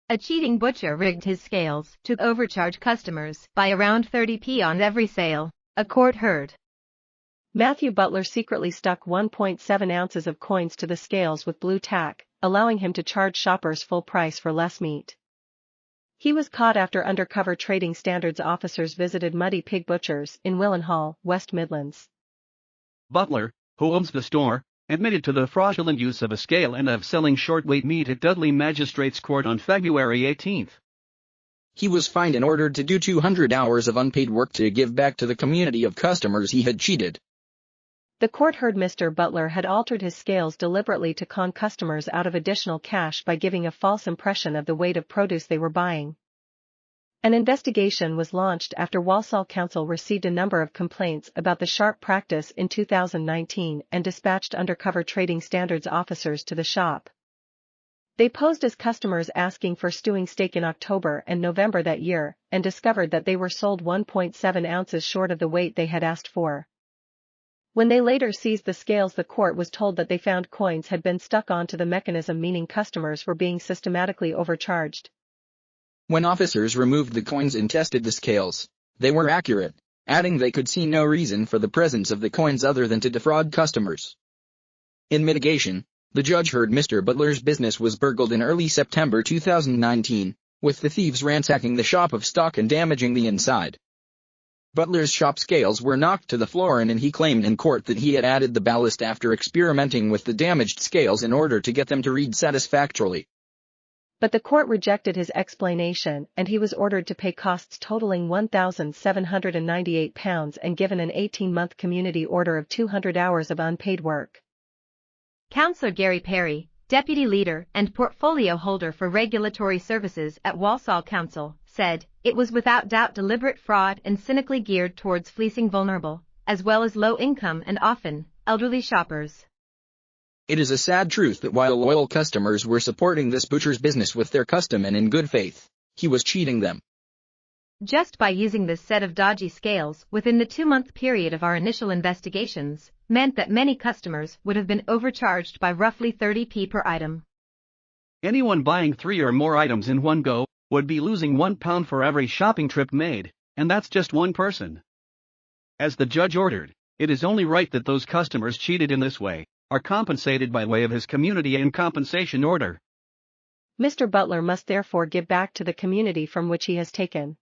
A cheating butcher rigged his scales to overcharge customers by around 30p on every sale, a court heard. Matthew Butler secretly stuck 1.7 ounces of coins to the scales with Blu Tack, allowing him to charge shoppers full price for less meat. He was caught after undercover trading standards officers visited Muddy Pig Butchers in Willenhall, West Midlands. Butler, who owns the store, admitted to the fraudulent use of a scale and of selling short-weight meat at Dudley Magistrates Court on February 18. He was fined and ordered to do 200 hours of unpaid work to give back to the community of customers he had cheated. The court heard Mr. Butler had altered his scales deliberately to con customers out of additional cash by giving a false impression of the weight of produce they were buying. An investigation was launched after Walsall Council received a number of complaints about the sharp practice in 2019 and dispatched undercover trading standards officers to the shop. They posed as customers asking for stewing steak in October and November that year, and discovered that they were sold 1.7 ounces short of the weight they had asked for. When they later seized the scales, the court was told that they found coins had been stuck onto the mechanism, meaning customers were being systematically overcharged. When officers removed the coins and tested the scales, they were accurate, adding they could see no reason for the presence of the coins other than to defraud customers. In mitigation, the judge heard Mr. Butler's business was burgled in early September 2019, with the thieves ransacking the shop of stock and damaging the inside. Butler's shop scales were knocked to the floor, and he claimed in court that he had added the ballast after experimenting with the damaged scales in order to get them to read satisfactorily. But the court rejected his explanation, and he was ordered to pay costs totaling £1,798 and given an 18-month community order of 200 hours of unpaid work. Councillor Gary Perry, Deputy Leader and Portfolio Holder for Regulatory Services at Walsall Council, said, "It was without doubt deliberate fraud and cynically geared towards fleecing vulnerable, as well as low-income and often elderly shoppers." It is a sad truth that while loyal customers were supporting this butcher's business with their custom and in good faith, he was cheating them. Just by using this set of dodgy scales within the 2-month period of our initial investigations, meant that many customers would have been overcharged by roughly 30p per item. Anyone buying 3 or more items in one go would be losing £1 for every shopping trip made, and that's just one person. As the judge ordered, it is only right that those customers cheated in this way are compensated by way of his community and compensation order. Mr. Butler must therefore give back to the community from which he has taken.